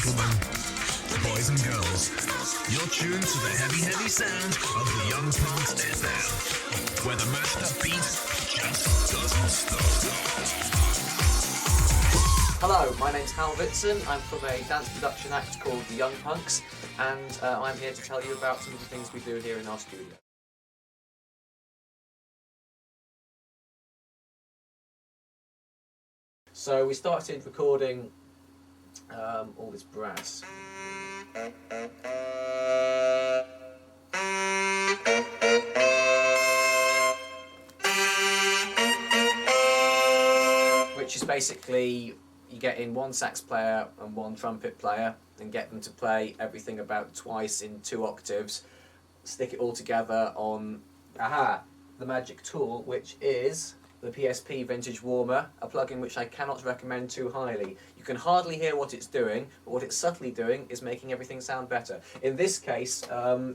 gentlemen, boys and girls, you're tuned to the heavy, heavy sound of the Young Punx FM, where the master beat just doesn't stop. Hello, my name's Hal Vitson. I'm from a dance production act called the Young Punx, and I'm here to tell you about some of the things we do here in our studio. So we started recording all this brass. Which is basically, you get in one sax player and one trumpet player and get them to play everything about twice in 2 octaves, stick it all together on the magic tool, which is the PSP Vintage Warmer, a plugin which I cannot recommend too highly. You can hardly hear what it's doing, but what it's subtly doing is making everything sound better. In this case,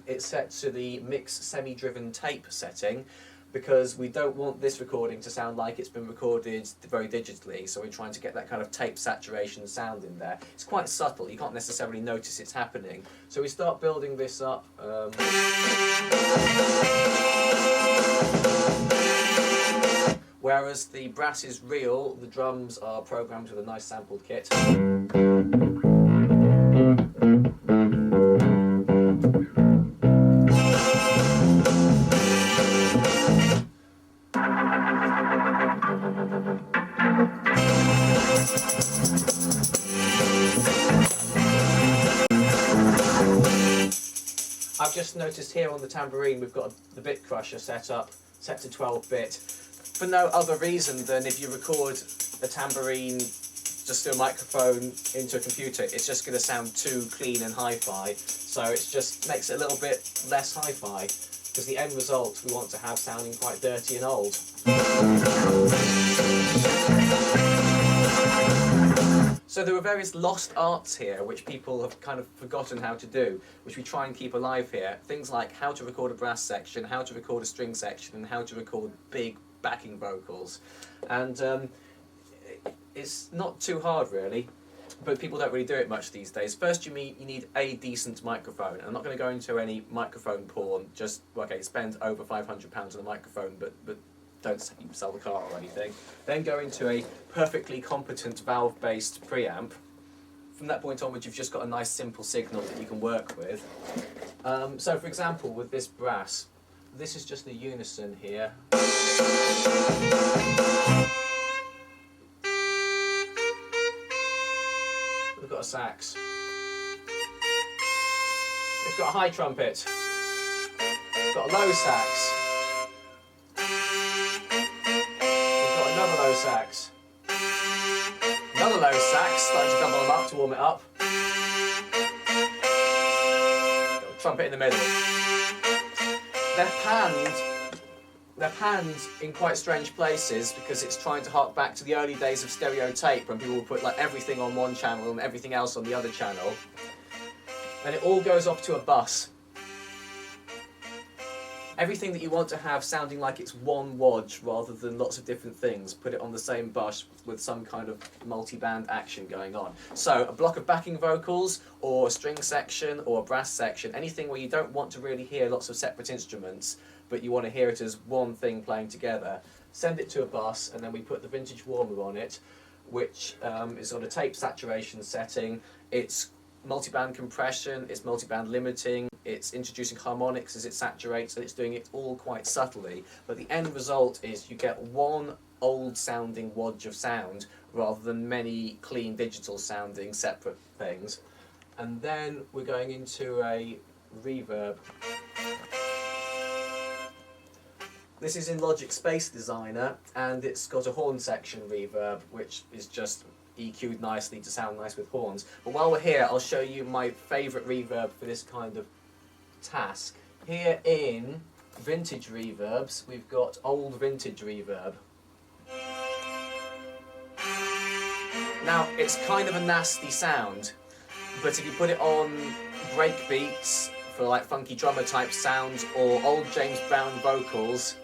it's set to the mix semi-driven tape setting, because we don't want this recording to sound like it's been recorded very digitally, so we're trying to get that kind of tape saturation sound in there. It's quite subtle, you can't necessarily notice it's happening. So we start building this up. Whereas the brass is real, the drums are programmed with a nice sampled kit. I've just noticed here on the tambourine we've got the bit crusher set to 12-bit for no other reason than if you record a tambourine just through a microphone into a computer, it's just going to sound too clean and hi-fi, so it just makes it a little bit less hi-fi, because the end result we want to have sounding quite dirty and old. So there are various lost arts here which people have kind of forgotten how to do, which we try and keep alive here. Things like how to record a brass section, how to record a string section, and how to record big backing vocals. And it's not too hard really, but people don't really do it much these days. First you need a decent microphone. I'm not going to go into any microphone porn, just, okay, spend over £500 on a microphone, but don't sell the car or anything. Then go into a perfectly competent valve-based preamp. From that point onwards, you've just got a nice simple signal that you can work with. So for example, with this brass, this is just a unison here. We've got a sax. We've got a high trumpet. We've got a low sax. Another low sax. Another low sax, starting to double them up to warm it up. Got a trumpet in the middle. They're panned in quite strange places because it's trying to hark back to the early days of stereo tape when people would put like everything on one channel and everything else on the other channel. And it all goes off to a bus. Everything that you want to have sounding like it's one wadge rather than lots of different things, put it on the same bus with some kind of multi-band action going on. So a block of backing vocals, or a string section, or a brass section, anything where you don't want to really hear lots of separate instruments, but you want to hear it as one thing playing together, send it to a bus, and then we put the Vintage Warmer on it, which is on a tape saturation setting. It's multi-band compression, it's multi-band limiting, it's introducing harmonics as it saturates, and it's doing it all quite subtly. But the end result is you get one old-sounding wadge of sound rather than many clean digital-sounding separate things. And then we're going into a reverb. This is in Logic Space Designer, and it's got a horn section reverb, which is just EQ'd nicely to sound nice with horns. But while we're here, I'll show you my favourite reverb for this kind of task. Here in Vintage Reverbs, we've got Old Vintage Reverb. Now, it's kind of a nasty sound, but if you put it on break beats for like funky drummer type sounds or old James Brown vocals,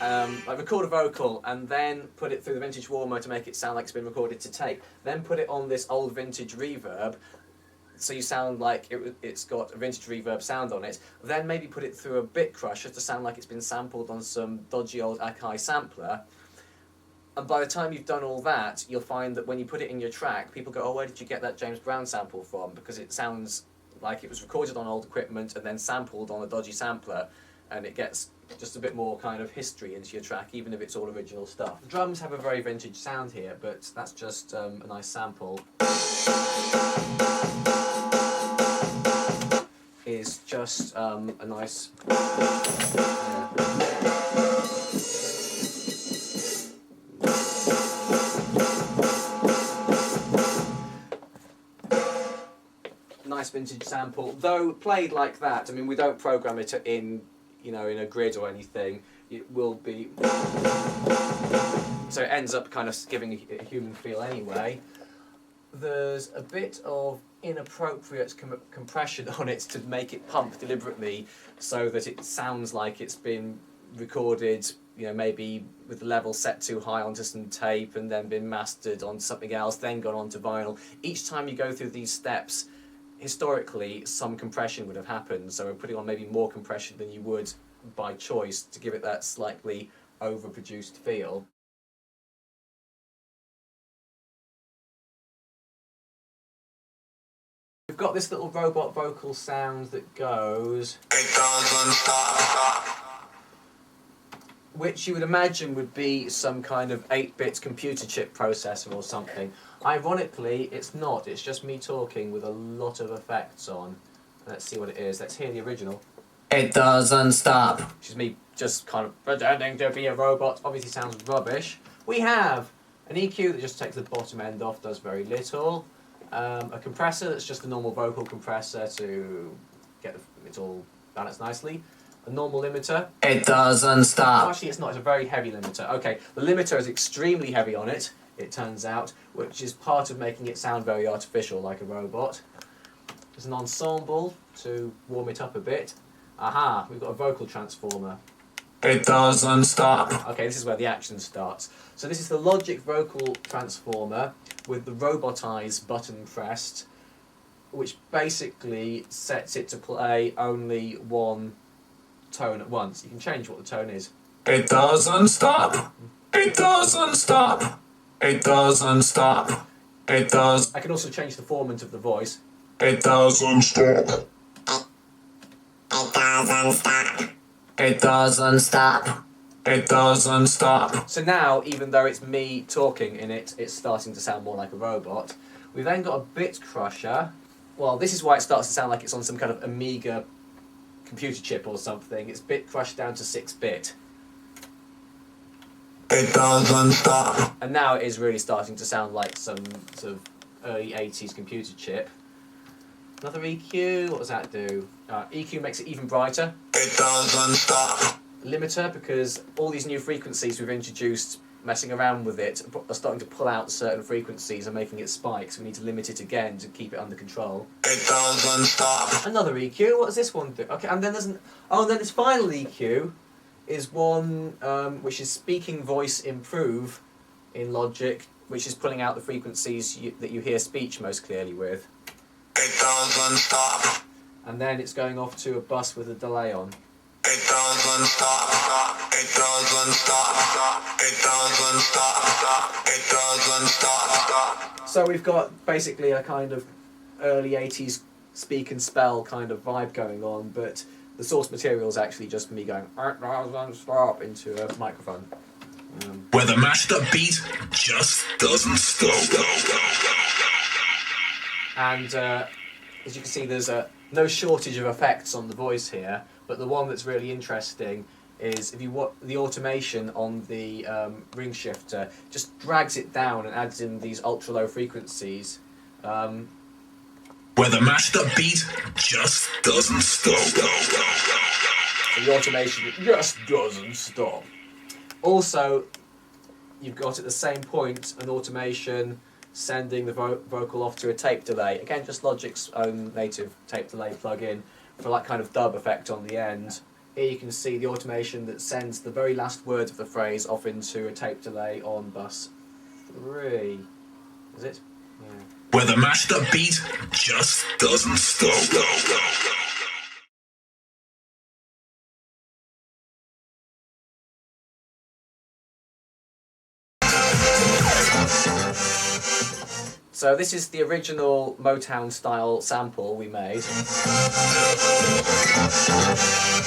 I record a vocal and then put it through the Vintage Warmer to make it sound like it's been recorded to tape, then put it on this Old Vintage Reverb, so you sound like it's got a vintage reverb sound on it. Then maybe put it through a bit crusher to sound like it's been sampled on some dodgy old Akai sampler. And by the time you've done all that, you'll find that when you put it in your track, people go, oh, where did you get that James Brown sample from? Because it sounds like it was recorded on old equipment and then sampled on a dodgy sampler, and it gets just a bit more kind of history into your track, even if it's all original stuff. The drums have a very vintage sound here, but that's just a nice sample. Is just a nice... nice vintage sample, though played like that. I mean, we don't program it in, in a grid or anything. It will be, so it ends up kind of giving a human feel anyway. There's a bit of inappropriate compression on it to make it pump deliberately, so that it sounds like it's been recorded, maybe with the level set too high onto some tape and then been mastered on something else, then gone onto vinyl. Each time you go through these steps, historically some compression would have happened, so we're putting on maybe more compression than you would by choice to give it that slightly overproduced feel. We've got this little robot vocal sound that goes, which you would imagine would be some kind of 8-bit computer chip processor or something. Ironically, it's not. It's just me talking with a lot of effects on. Let's see what it is. Let's hear the original. It doesn't stop. Which is me just kind of pretending to be a robot. Obviously sounds rubbish. We have an EQ that just takes the bottom end off, does very little. A compressor that's just a normal vocal compressor to get it all balanced nicely. A normal limiter. It doesn't stop. Actually, it's not. It's a very heavy limiter. Okay, the limiter is extremely heavy on it, it turns out, which is part of making it sound very artificial, like a robot. There's an ensemble to warm it up a bit. Aha, we've got a vocal transformer. It doesn't stop. Okay, this is where the action starts. So this is the Logic vocal transformer with the robotized button pressed, which basically sets it to play only one tone at once. You can change what the tone is. It doesn't stop. It doesn't stop. It doesn't stop. It does. I can also change the formant of the voice. It doesn't stop. It doesn't stop. It doesn't stop. It doesn't stop. So now, even though it's me talking in it, it's starting to sound more like a robot. We've then got a bit crusher. Well, this is why it starts to sound like it's on some kind of Amiga computer chip or something. It's bit crushed down to 6-bit. It doesn't stop. And now it is really starting to sound like some sort of early 80s computer chip. Another EQ, what does that do? EQ makes it even brighter. It doesn't stop. Limiter, because all these new frequencies we've introduced messing around with it are starting to pull out certain frequencies and making it spike, so we need to limit it again to keep it under control. It doesn't stop. Another EQ, what does this one do? Okay, and then there's then this final EQ is one which is speaking voice improve in Logic, which is pulling out the frequencies that you hear speech most clearly with. It doesn't stop. And then it's going off to a bus with a delay on. It doesn't stop. It doesn't stop. It doesn't stop. It doesn't stop. So we've got basically a kind of early 80s speak and spell kind of vibe going on, but the source material is actually just me going "it doesn't stop" into a microphone. Where the mashed up beat just doesn't stop. And as you can see, there's no shortage of effects on the voice here, but the one that's really interesting is if you watch the automation on the ring shifter, just drags it down and adds in these ultra low frequencies. Where the mashed up beat just doesn't stop. So the automation just doesn't stop. Also, you've got at the same point an automation sending the vocal off to a tape delay. Again, just Logic's own native tape delay plugin for that kind of dub effect on the end. Here you can see the automation that sends the very last word of the phrase off into a tape delay on bus 3. Is it? Where the master beat just doesn't stop. So this is the original Motown style sample we made.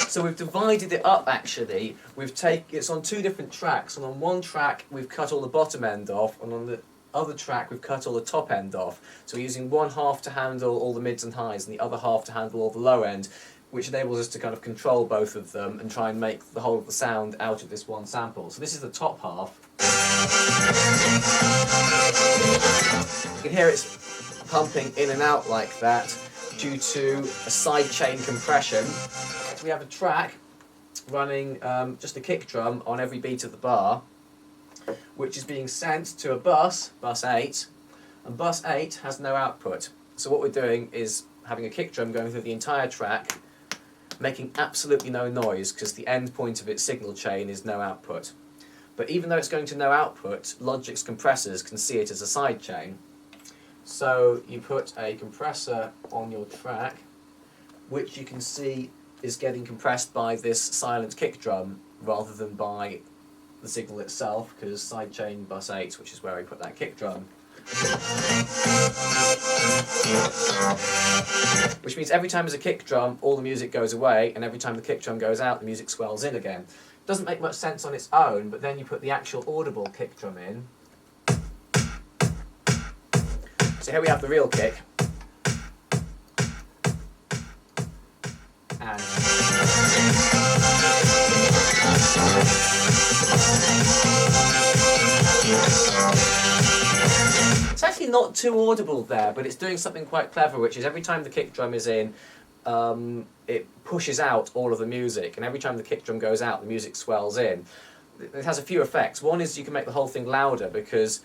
So we've divided it up actually. It's on two different tracks, and on one track we've cut all the bottom end off, and on the other track we've cut all the top end off. So we're using one half to handle all the mids and highs and the other half to handle all the low end, which enables us to kind of control both of them and try and make the whole of the sound out of this one sample. So this is the top half. You can hear it's pumping in and out like that due to a sidechain compression. So we have a track running just a kick drum on every beat of the bar, which is being sent to a bus 8, and bus 8 has no output. So what we're doing is having a kick drum going through the entire track, making absolutely no noise because the end point of its signal chain is no output. But even though it's going to no output, Logic's compressors can see it as a side chain. So you put a compressor on your track, which you can see is getting compressed by this silent kick drum rather than by the signal itself, because sidechain bus 8, which is where we put that kick drum. Which means every time there's a kick drum, all the music goes away, and every time the kick drum goes out, the music swells in again. Doesn't make much sense on its own, but then you put the actual audible kick drum in. So here we have the real kick. And it's actually not too audible there, but it's doing something quite clever, which is every time the kick drum is in, it pushes out all of the music, and every time the kick drum goes out, the music swells in. It has a few effects. One is you can make the whole thing louder, because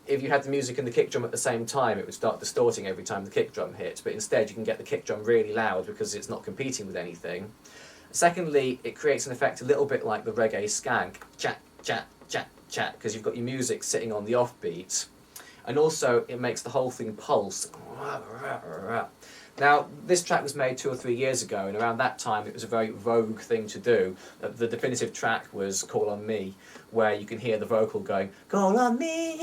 if you had the music and the kick drum at the same time, it would start distorting every time the kick drum hit, but instead you can get the kick drum really loud because it's not competing with anything. Secondly, it creates an effect a little bit like the reggae skank, chat, chat, chat, chat, because you've got your music sitting on the offbeat. And also, it makes the whole thing pulse. Now, this track was made 2 or 3 years ago, and around that time it was a very vogue thing to do. The definitive track was Call on Me, where you can hear the vocal going, call on me,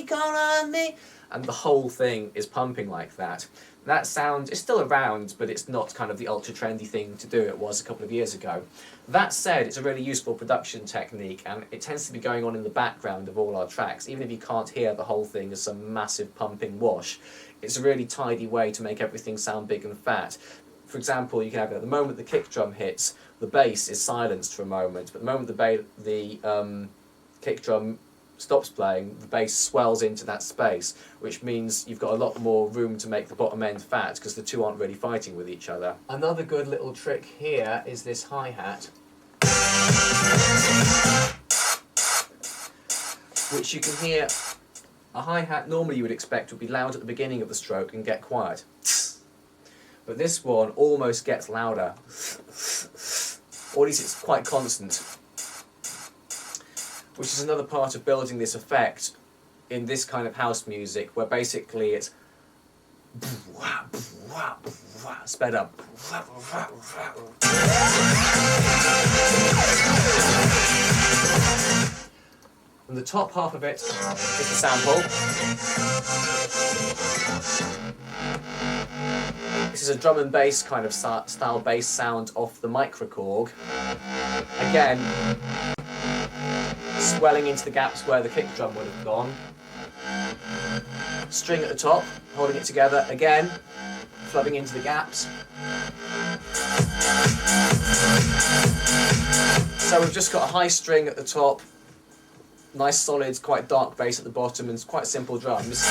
call on me, and the whole thing is pumping like that. That sound is still around, but it's not kind of the ultra trendy thing to do it was a couple of years ago. That said, it's a really useful production technique, and it tends to be going on in the background of all our tracks. Even if you can't hear the whole thing as some massive pumping wash, it's a really tidy way to make everything sound big and fat. For example, you can have, at the moment the kick drum hits, the bass is silenced for a moment, but the moment the kick drum stops playing, the bass swells into that space, which means you've got a lot more room to make the bottom end fat because the two aren't really fighting with each other. Another good little trick here is this hi-hat, which you can hear. A hi-hat normally you would expect would be loud at the beginning of the stroke and get quiet, but this one almost gets louder, or at least it's quite constant, which is another part of building this effect in this kind of house music, where basically it's sped up. And the top half of it is the sample. This is a drum and bass kind of style bass sound off the microkorg. Again, swelling into the gaps where the kick drum would have gone. String at the top, holding it together again, flubbing into the gaps. So we've just got a high string at the top, nice solid, quite dark bass at the bottom, and quite simple drums.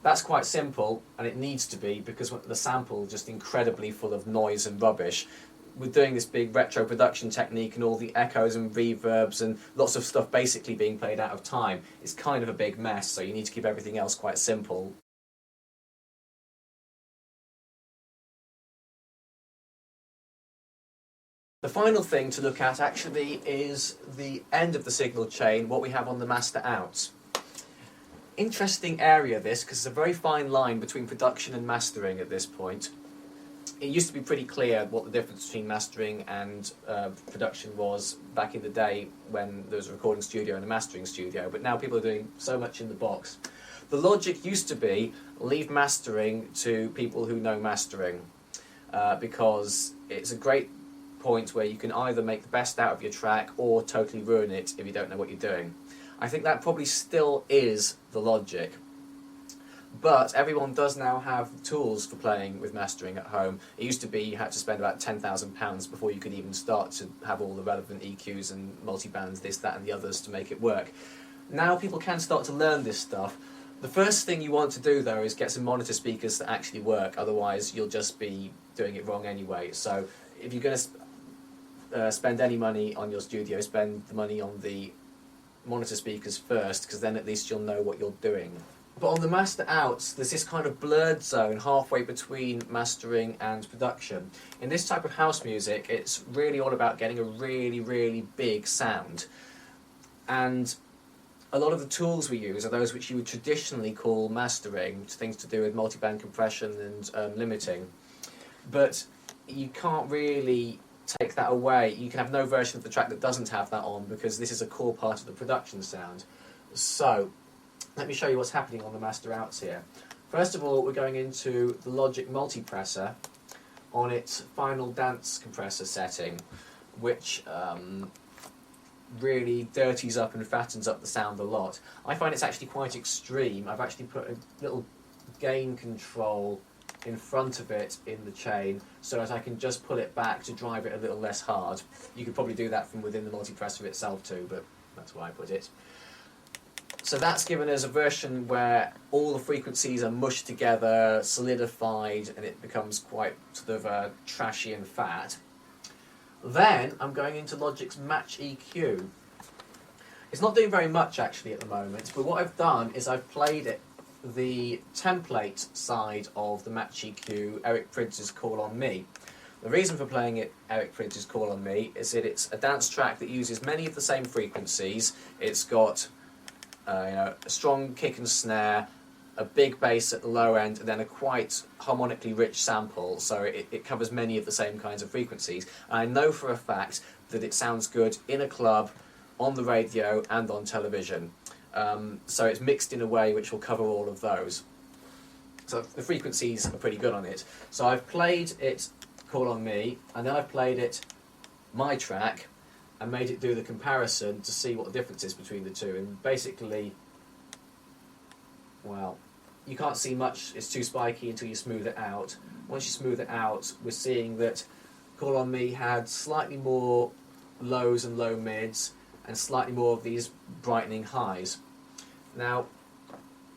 That's quite simple, and it needs to be, because the sample is just incredibly full of noise and rubbish. We're doing this big retro production technique and all the echoes and reverbs and lots of stuff basically being played out of time. It's kind of a big mess, so you need to keep everything else quite simple. The final thing to look at actually is the end of the signal chain, what we have on the master out. interesting area, this, because it's a very fine line between production and mastering at this point. It used to be pretty clear what the difference between mastering and production was back in the day when there was a recording studio and a mastering studio, but now people are doing so much in the box. The logic used to be leave mastering to people who know mastering, because it's a great point where you can either make the best out of your track or totally ruin it if you don't know what you're doing. I think that probably still is the logic. But everyone does now have tools for playing with mastering at home. It used to be you had to spend about £10,000 before you could even start to have all the relevant EQs and multibands, this, that and the others to make it work. Now people can start to learn this stuff. The first thing you want to do though is get some monitor speakers that actually work, otherwise you'll just be doing it wrong anyway. So if you're going to spend any money on your studio, spend the money on the monitor speakers first, because then at least you'll know what you're doing. But on the master outs, there's this kind of blurred zone halfway between mastering and production. In this type of house music, it's really all about getting a really, really big sound. And a lot of the tools we use are those which you would traditionally call mastering, things to do with multiband compression and limiting. But you can't really take that away. You can have no version of the track that doesn't have that on, because this is a core part of the production sound. So let me show you what's happening on the master outs here. First of all, we're going into the Logic multipressor on its final dance compressor setting, which really dirties up and fattens up the sound a lot. I find it's actually quite extreme. I've actually put a little gain control in front of it in the chain so that I can just pull it back to drive it a little less hard. You could probably do that from within the multipressor itself too, but that's why I put it. So that's given us a version where all the frequencies are mushed together, solidified, and it becomes quite sort of trashy and fat. Then I'm going into Logic's Match EQ. It's not doing very much actually at the moment, but what I've done is I've played it the template side of the Match EQ, Eric Prydz' Call on Me. The reason for playing it, Eric Prydz' Call on Me, is that it's a dance track that uses many of the same frequencies. It's got a strong kick and snare, a big bass at the low end, and then a quite harmonically rich sample, so it covers many of the same kinds of frequencies. And I know for a fact that it sounds good in a club, on the radio, and on television. So it's mixed in a way which will cover all of those. So the frequencies are pretty good on it. So I've played it Call on Me, and then I've played it my track, and made it do the comparison to see what the difference is between the two. And basically, well, you can't see much, it's too spiky until you smooth it out. Once you smooth it out, we're seeing that Call on Me had slightly more lows and low mids, and slightly more of these brightening highs. Now,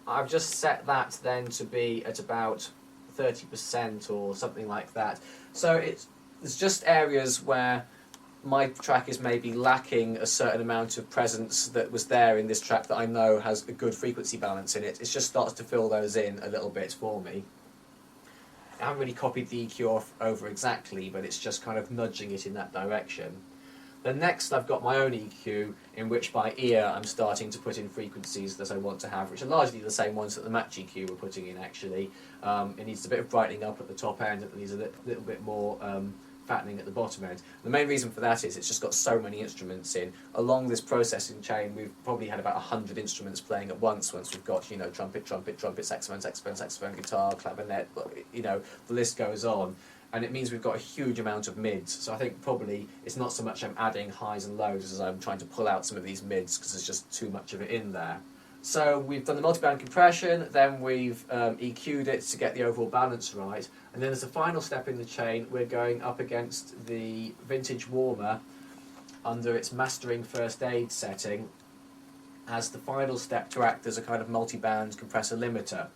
I've just set that then to be at about 30% or something like that. So there's just areas where my track is maybe lacking a certain amount of presence that was there in this track that I know has a good frequency balance in it. It just starts to fill those in a little bit for me. I haven't really copied the EQ over exactly, but it's just kind of nudging it in that direction. Then next I've got my own EQ, in which by ear I'm starting to put in frequencies that I want to have, which are largely the same ones that the Match EQ we're putting in actually. It needs a bit of brightening up at the top end, it needs a little bit more fattening at the bottom end. The main reason for that is it's just got so many instruments in. Along this processing chain we've probably had about 100 instruments playing at once we've got, trumpet, saxophone, guitar, clarinet, the list goes on. And it means we've got a huge amount of mids. So I think probably it's not so much I'm adding highs and lows as I'm trying to pull out some of these mids because there's just too much of it in there. So we've done the multiband compression, then we've EQ'd it to get the overall balance right, and then as a final step in the chain we're going up against the Vintage Warmer under its mastering first aid setting as the final step to act as a kind of multiband compressor limiter.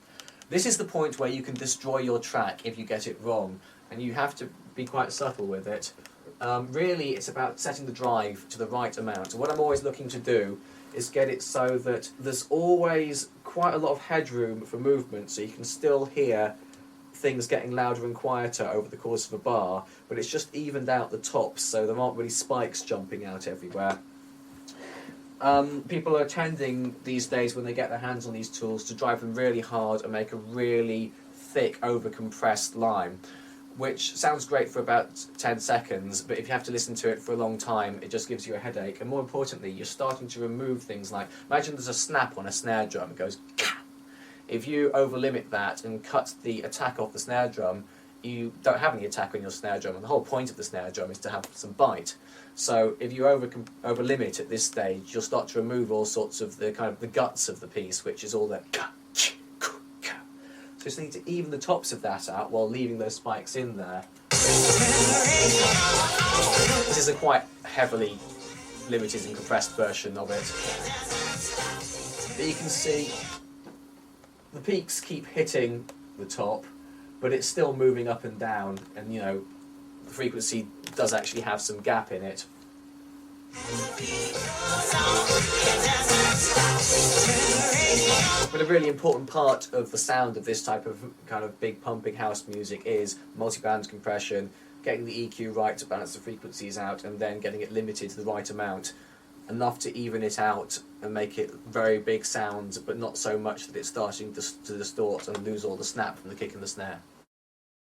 This is the point where you can destroy your track if you get it wrong, and you have to be quite subtle with it. Really it's about setting the drive to the right amount. So what I'm always looking to do is get it so that there's always quite a lot of headroom for movement, so you can still hear things getting louder and quieter over the course of a bar, but it's just evened out the tops so there aren't really spikes jumping out everywhere. people are tending these days when they get their hands on these tools to drive them really hard and make a really thick, over-compressed line, which sounds great for about 10 seconds, but if you have to listen to it for a long time, it just gives you a headache. And more importantly, you're starting to remove things like, imagine there's a snap on a snare drum, it goes ka. If you over-limit that and cut the attack off the snare drum, you don't have any attack on your snare drum, and the whole point of the snare drum is to have some bite. So if you over-limit at this stage, you'll start to remove all sorts of the kind of the guts of the piece, which is all that ka, ch, ku, ka. So you just need to even the tops of that out while leaving those spikes in there. This is a quite heavily limited and compressed version of it. But you can see the peaks keep hitting the top, but it's still moving up and down, and you know, the frequency does actually have some gap in it. But a really important part of the sound of this type of kind of big pumping house music is multi-band compression, getting the EQ right to balance the frequencies out, and then getting it limited to the right amount, enough to even it out and make it very big sounds, but not so much that it's starting to distort and lose all the snap from the kick and the snare.